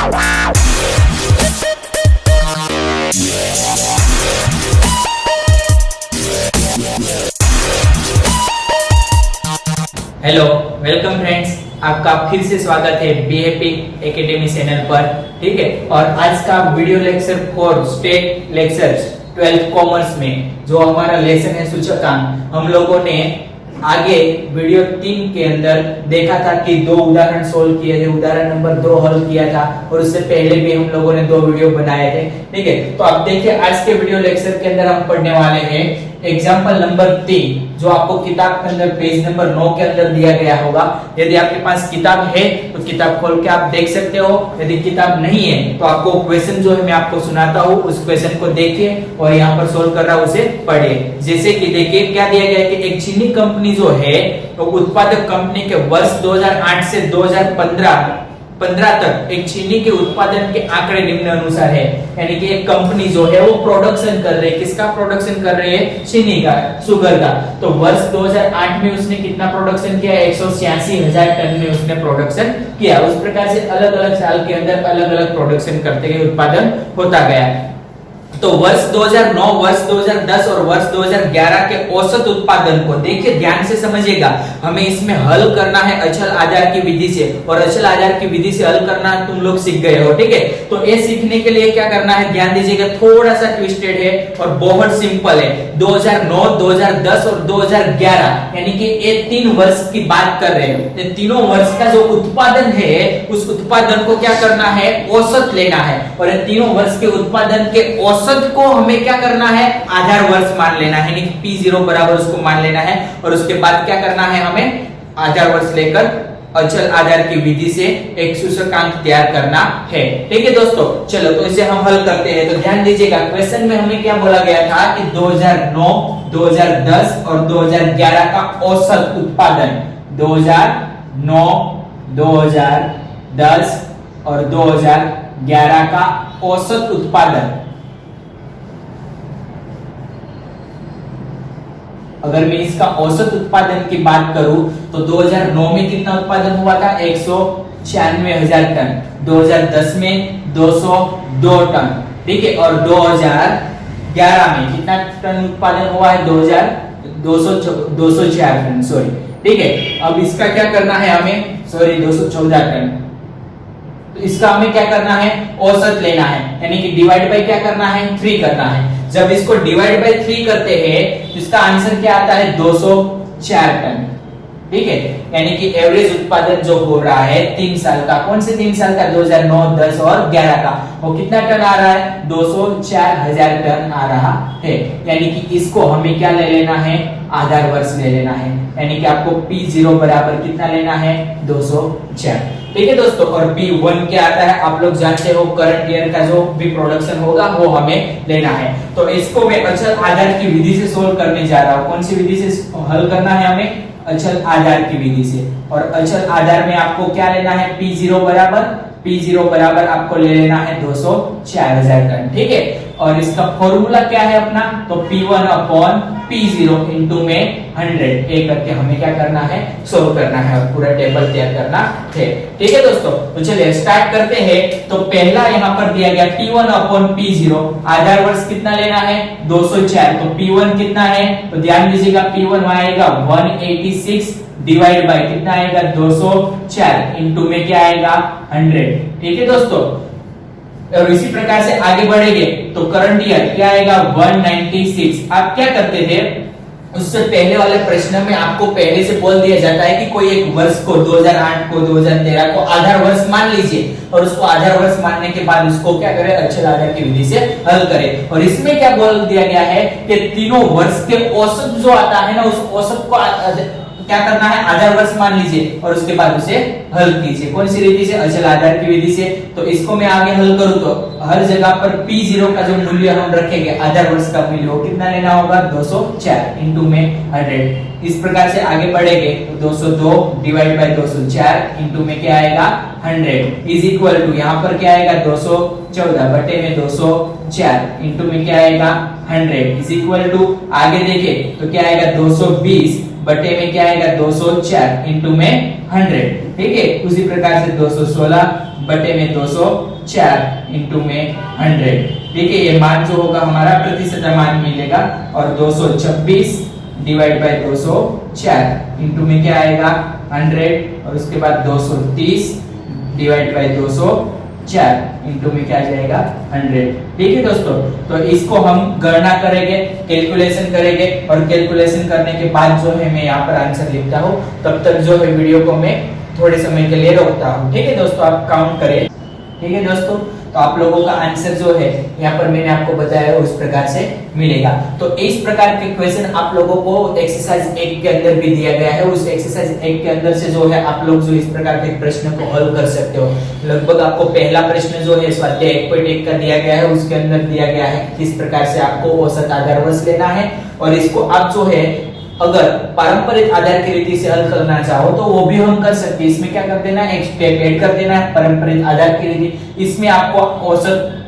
Hello, welcome friends, आपका फिर से स्वागत है बीएपी एकेडमी चैनल पर। ठीक है, और आज का video lecture for state lectures 12th commerce में जो हमारा लेसन है सूचकांक, हम लोगों ने आगे वीडियो 3 के अंदर देखा था कि 2 उदाहरण सोल्व किए थे, उदाहरण नंबर 2 हल किया था और उससे पहले भी हम लोगों ने 2 वीडियो बनाए थे। ठीक है, तो अब देखिए आज के वीडियो लेक्चर के अंदर हम पढ़ने वाले हैं एग्जाम्पल नंबर 3, जो आपको किताब के अंदर पेज नंबर 9 के अंदर दिया गया होगा। यदि आपके पास किताब है तो किताब खोल के आप देख सकते हो, यदि किताब नहीं है तो आपको क्वेश्चन जो है मैं आपको सुनाता हूँ, उस क्वेश्चन को देखिए और यहाँ पर सोल्व कर रहा हूँ उसे पढ़िए। जैसे कि देखिए क्या दिया गया है कि एक चीनी कंपनी जो है तो उत्पादक कंपनी के वर्ष 2008 से 2015 तक एक चीनी के उत्पादन के आंकड़े निम्न अनुसार है। यानी कि एक कंपनी जो है वो प्रोडक्शन कर रही है, किसका प्रोडक्शन कर रही है? चीनी का, शुगर का। तो वर्ष 2008 में उसने कितना प्रोडक्शन किया? 186,000 टन में उसने प्रोडक्शन किया। उस प्रकार से अलग अलग साल के अंदर अलग अलग प्रोडक्शन करते गए, उत्पादन होता गया। तो वर्ष 2009, वर्ष 2010 और वर्ष 2011 के औसत उत्पादन को देखिए, ध्यान से समझिएगा। हमें इसमें हल करना है अचल आधार की विधि से, और अचल आधार की विधि से हल करना तुम लोग सीख गए हो। ठीक है, तो ये सीखने के लिए क्या करना है, ध्यान दीजिएगा, थोड़ा सा ट्विस्टेड है और बहुत सिंपल है। 2009, 2010 और 2011 यानी कि ये 3 वर्ष की बात कर रहे हैं। ये तीनों वर्ष का जो उत्पादन है उस उत्पादन को क्या करना है? औसत लेना है। और ये तीनों वर्ष के उत्पादन के औसत को हमें क्या करना है? आधार वर्ष मान लेना है, यानी P0 बराबर उसको मान लेना है। और उसके बाद क्या करना है? हमें आधार वर्ष लेकर अचल आधार की विधि से एक सूचकांक तैयार करना है। ठीक है दोस्तों, चलो तो इसे हम हल करते हैं। तो ध्यान दीजिएगा, क्वेश्चन में हमें क्या बोला गया था कि 2009, 2010 और 2011 का औसत उत्पादन, 2009, 2010 और 2011 का औसत उत्पादन। अगर मैं इसका औसत उत्पादन की बात करूं तो 2009 में कितना उत्पादन हुआ था? 196,000 टन। 2010 में 202 टन। ठीक है, और 2011 में कितना टन उत्पादन हुआ है? 204 टन, सॉरी। ठीक है, अब इसका क्या करना है हमें? Sorry, 214 ton. तो इसका हमें क्या करना है? औसत लेना है, यानी कि डिवाइड बाय क्या करना है? 3 करना है। जब इसको डिवाइड बाय 3 करते हैं तो इसका आंसर क्या आता है? 204 टन। ठीक है, यानी कि एवरेज उत्पादन जो हो रहा है 3 साल का, कौन से 3 साल का? 2009, 10 और 11 का, वो कितना टन आ रहा है? 204,000 टन आ रहा है। यानी कि इसको हमें क्या ले लेना है? आधार वर्ष ले लेना है। यानी कि आपको P0 बराबर कितना लेना है? 204। ठीक है दोस्तों, और P1 क्या आता है? आप लोग जानते हो, करंट ईयर का जो भी प्रोडक्शन होगा वो हमें लेना है। तो इसको मैं अचल आधार की विधि से सोल्व करने जा रहा हूँ। कौन सी विधि से हल करना है हमें? अचल आधार की विधि से। और अचल आधार में आपको क्या लेना है? P0 बराबर आपको ले लेना है 204,000 टन। ठीक है, और इसका फॉर्मूला क्या है अपना? तो P1 अपॉन P0 इंटू में 100 एक करके हमें क्या करना है? सोल्व करना है और पूरा टेबल तैयार करना है। ठीक है दोस्तों, तो चलिए स्टार्ट करते हैं। तो पहला यहाँ पर दिया गया P1 अपॉन P0, आधार वर्ष कितना लेना है? 204। तो P1 कितना है? तो ध्यान दीजिएगा, P1 आएगा 186 डिवाइड बाय कितना आएगा? 204 इंटू में क्या आएगा? 100। ठीक है दोस्तों, और इसी प्रकार से आगे बढ़ेंगे तो करंट ईयर क्या आएगा? 196। आप क्या करते थे, उससे पहले वाले प्रश्न में आपको पहले से बोल दिया जाता है कि कोई एक वर्ष को 2008 को 2013 को आधार वर्ष मान लीजिए, और उसको आधार वर्ष मानने के बाद उसको क्या करें? अचल आधार की विधि से हल करें। और इसमें क्या बोल दिया गया है कि तीनों वर्ष के औसत जो आता है ना, उस औसत को क्या करना है? आधार वर्ष मान लीजिए और उसके बाद उसे हल कीजिए। कौन सी विधि से? अचल आधार की विधि से। तो इसको मैं आगे हल करूं तो हर जगह पर P0 का जो मूल्य हम रखेंगे, आधार वर्ष का मूल्य, वो कितना लेना होगा? 204 इंटू में 100। इस प्रकार से आगे बढ़ेंगे तो 202 डिवाइड बाय 204 इंटू में क्या आएगा? 100 इज इक्वल टू यहाँ पर क्या आएगा? 214 बटे में 204 इंटू में क्या आएगा? 100 इज इक्वल टू आगे देखे तो क्या आएगा? 220 बटे में क्या आएगा? 204 इंटू में 100। ठीक है, उसी प्रकार से 216 बटे में 200 204 इंटू में 100। ठीक है, ये मान जो होगा हमारा प्रतिशत मान मिलेगा और 226 डिवाइड बाय 204 इंटू में क्या आएगा 100 और उसके बाद 230 डिवाइड बाय 204 इंटू में क्या आ जाएगा 100। ठीक है दोस्तों, तो इसको हम गणना करेंगे, कैलकुलेशन करेंगे और कैलकुलेशन करने के बाद जो है मैं यहाँ पर आंसर लिखता हूँ। तब तक जो है वीडियो को मैं थोड़े समय के लिए रोकता हूँ। ठीक है दोस्तों, आप काउंट करें। ठीक है दोस्तों, तो आप लोगों का आंसर जो है यहाँ पर मैंने आपको बताया उस प्रकार से मिलेगा। तो इस प्रकार के क्वेश्चन आप लोगों को एक्सरसाइज 1 के अंदर भी दिया गया है। उस एक्सरसाइज 1 के अंदर से जो है आप लोग जो इस प्रकार के प्रश्न को हल कर सकते हो। लगभग आपको पहला प्रश्न जो है स्वाध्याय 1.1 का दिया गया है, उसके अंदर दिया गया है किस प्रकार से आपको औसत आधार वर्ष लेना है और इसको आप जो है अगर पारंपरिक आधार की रीति से हल करना चाहो तो वो भी हम कर सकते हैं। इसमें क्या कर देना है, एक स्टेप ऐड कर देना है, पारंपरिक आधार की रीति। इसमें आपको औसत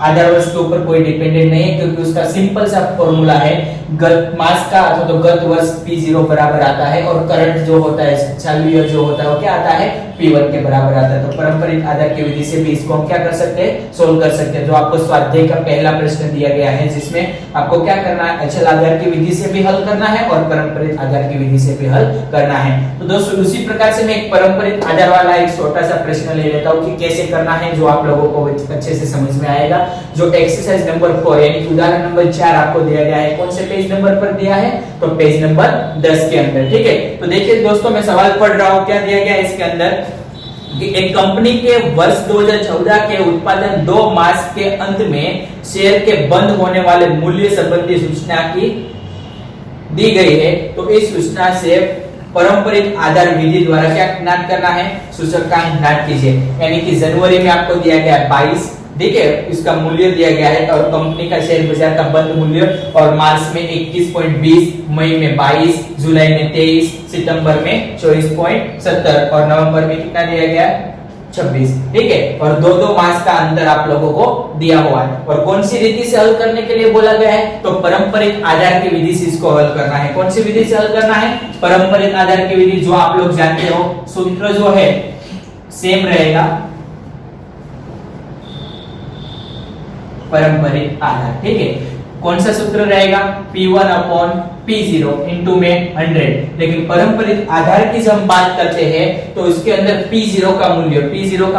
आधार वर्ष के ऊपर कोई डिपेंडेंट नहीं है, क्योंकि उसका सिंपल सा फॉर्मूला है गत मास का अथवा तो गत वर्ष P0 बराबर आता है और करंट जो होता है चालू ईयर जो होता है वो क्या आता है P1 के बराबर आता है। तो पारंपरिक आधार की विधि से भी इसको हम क्या कर सकते हैं, सोल्व कर सकते हैं। जो आपको स्वाध्याय का पहला प्रश्न दिया गया है जिसमें आपको क्या करना है, अचल आधार की विधि से भी हल करना है और पारंपरिक आधार की विधि से भी हल करना है। तो दोस्तों उसी प्रकार से मैं एक पारंपरिक आधार वाला एक छोटा सा प्रश्न ले लेता हूँ कि कैसे करना है, जो आप लोगों को अच्छे से समझ में आएगा। जो एक्सरसाइज नंबर 4 यानी उदाहरण नंबर 4 आपको दिया गया है, कौन से पेज नंबर पर दिया है, तो पेज नंबर 10 के अंदर। ठीक है, तो देखिए दोस्तों मैं सवाल पढ़ रहा हूँ, क्या दिया गया है इसके अंदर कि एक कंपनी के वर्ष 2014 के उत्पादन 2 मास के अंत में शेयर के बंद होने वाले मूल्य संबंधी सूचना की दी गई है। तो इस सूचना से पारंपरिक आधार विधि द्वारा क्या ज्ञात करना है, सूचक का ज्ञात कीजिए। यानी कि जनवरी में आपको दिया गया है 22, ठीक है, इसका मूल्य दिया गया है और कंपनी का शेयर बाजार का बंद मूल्य, और मार्च में 21.20, मई में 22, जुलाई में 23, सितंबर में 24.70 और नवंबर में कितना दिया गया है 26। ठीक है, और 2-2 मास का अंतर आप लोगों को दिया हुआ है। और कौन सी रीति से हल करने के लिए बोला गया है, तो पारंपरिक आधार की विधि से इसको हल करना है। कौन सी विधि से हल करना है, पारंपरिक आधार की विधि। जो आप लोग जानते हो सूत्र जो है सेम रहेगा, पारंपरिक आधार। ठीक है, कौन सा सूत्र रहेगा, P1 अपॉन P0 इंटू में 100। लेकिन पारंपरिक आधार की जब हम बात करते हैं तो इसके अंदर P0 का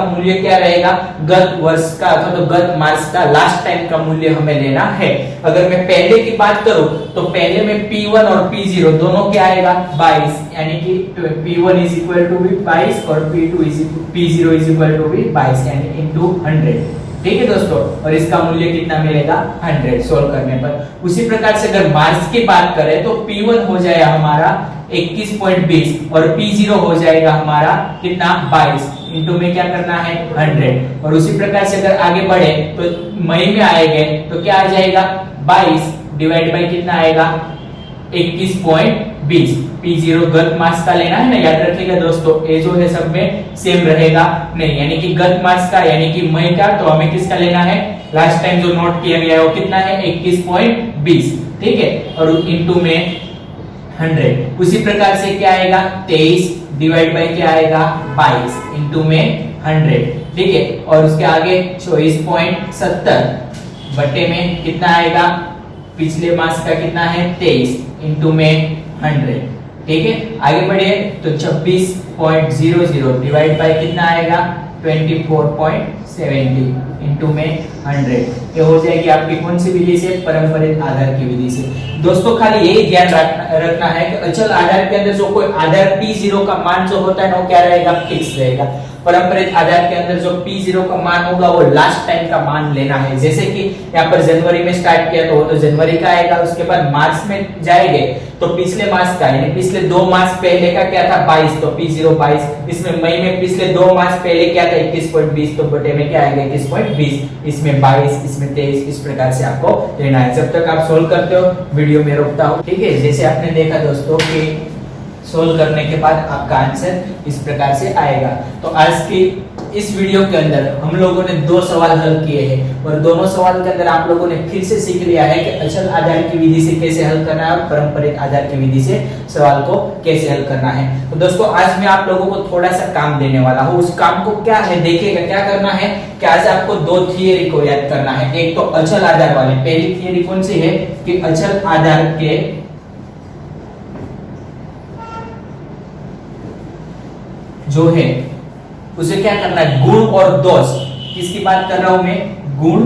मूल्य क्या रहेगा, गत वर्ष का अथवा तो गत मास का लास्ट टाइम का मूल्य हमें लेना है। अगर मैं पहले की बात करूं तो पहले में P1 और P0 दोनों क्या आएगा 22, यानी कि P1 इज इक्वल टू 22 और P0 इज इक्वल टू 22 यानी इनटू 100। ठीक है दोस्तों, और इसका मूल्य कितना मिलेगा 100 सोल्व करने पर। उसी प्रकार से अगर मार्च की बात करें तो P1 हो जाएगा हमारा 21.20 और P0 हो जाएगा हमारा कितना 22, इनटू में क्या करना है 100। और उसी प्रकार से अगर आगे बढ़े तो मई में आएंगे तो क्या आ जाएगा 22 डिवाइड बाय कितना आएगा 21.20। P0 गत मास का लेना है ना, याद रखिएगा दोस्तों, ये जो है सब में सेम रहेगा नहीं, यानी कि गत मास का यानी कि मई का, तो हमें किसका लेना है, लास्ट टाइम जो नोट किया गया है वो कितना है 21.20। ठीक है, और इनटू में 100। उसी प्रकार से क्या आएगा 23 डिवाइड बाय क्या आएगा 22 इनटू में 100। ठीक है, और उसके आगे 24.70 बटे में कितना आएगा, पिछले मास का कितना है 23 इनटू में 100। ठीक है, आगे बढ़े तो 26.00 डिवाइड बाय कितना आएगा 24.70 इनटू में 100। ये हो जाएगी आपकी कौन सी विधि से, पारंपरिक आधार की विधि से। दोस्तों खाली यही ध्यान रखना है कि अचल आधार के अंदर जो कोई आधार P0 का मान जो होता है वो क्या रहेगा, फिक्स रहेगा। पारंपरिक आधार के अंदर जो P0 का मान होगा वो लास्ट टाइम का मान लेना है। जैसे कि यहाँ पर जनवरी में स्टार्ट किया तो वो तो जनवरी का आएगा, उसके बाद मार्च में जाएंगे तो पिछले मास का यानी पिछले 2 मास पहले का क्या था 22, तो P0 22। इसमें मई में पिछले 2 मास पहले क्या था 21.20, तो बटे में क्या आएगा 21.20, इसमें 22, इसमें 23। इस प्रकार से आपको लेना है। जब तक आप सोल्व करते हो वीडियो में रोकता हूँ। ठीक है, जैसे आपने देखा दोस्तों कि सोल्व करने के बाद आपका आंसर इस प्रकार से आएगा। तो आज की इस वीडियो के अंदर हम लोगों ने 2 सवाल हल किए हैं और दोनों सवाल के अंदर आप लोगों ने फिर से सीख लिया है कि अचल आधार की विधि से कैसे हल करना है और पारंपरिक आधार की विधि से सवाल को कैसे हल करना है। तो दोस्तों आज मैं आप लोगों को थोड़ा सा काम देने वाला हूँ। उस काम को क्या है देखिएगा, क्या करना है कि आज आपको 2 थियरी को याद करना है। एक तो अचल आधार वाली, पहली थियरी कौन सी है कि अचल आधार के जो है उसे क्या करना है, गुण और दोष। किसकी बात कर रहा हूं मैं, गुण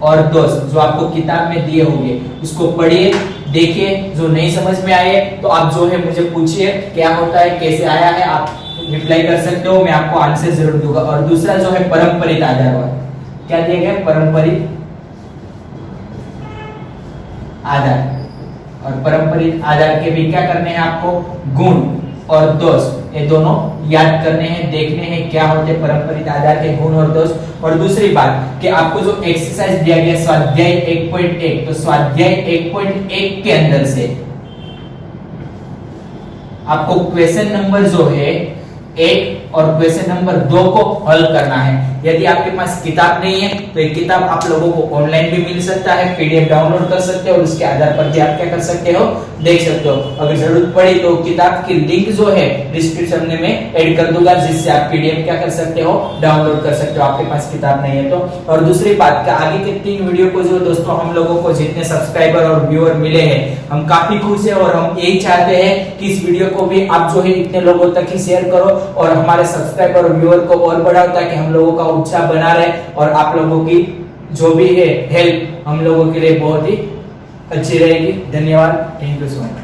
और दोष जो आपको किताब में दिए होंगे उसको पढ़िए, देखिए। जो नहीं समझ में आए तो आप जो है मुझे पूछिए क्या होता है, कैसे आया है, आप रिप्लाई कर सकते हो, मैं आपको आंसर जरूर दूंगा। और दूसरा जो है पारंपरिक आधार वाला, क्या दिया गया, पारंपरिक आधार। और पारंपरिक आधार के भी क्या करने हैं आपको, गुण और दोष ये दोनों याद करने हैं, देखने हैं क्या होते हैं पारंपरिक आधार के गुण और दोष। और दूसरी बात कि आपको जो एक्सरसाइज दिया गया स्वाध्याय 1.1, तो स्वाध्याय 1.1 के अंदर से आपको क्वेश्चन नंबर जो है 1 और क्वेश्चन नंबर 2 को हल करना है। यदि आपके पास किताब नहीं है तो एक किताब आप लोगों को ऑनलाइन भी मिल सकता है, पीडीएफ डाउनलोड कर सकते हो और उसके आधार पर भी आप क्या कर सकते हो, देख सकते हो। अगर जरूरत पड़ी तो किताब की लिंक जो है डिस्क्रिप्शन में ऐड कर दूंगा, जिससे आप पीडीएफ क्या कर सकते हो, डाउनलोड कर सकते हो, आपके पास किताब नहीं है तो। और दूसरी बात कि आगे के 3 वीडियो को जो दोस्तों हम लोगों को जितने सब्सक्राइबर और व्यूअर मिले हैं हम काफी खुश है और हम यही चाहते हैं कि इस वीडियो को भी आप जो है इतने लोगों तक ही शेयर करो और हमारे सब्सक्राइबर और व्यूअर को और बढ़ाओ, ताकि हम लोगों का उत्साह बना रहे और आप लोगों की जो भी है हेल्प हम लोगों के लिए बहुत ही अच्छी रहेगी। धन्यवाद, थैंक यू सो मच।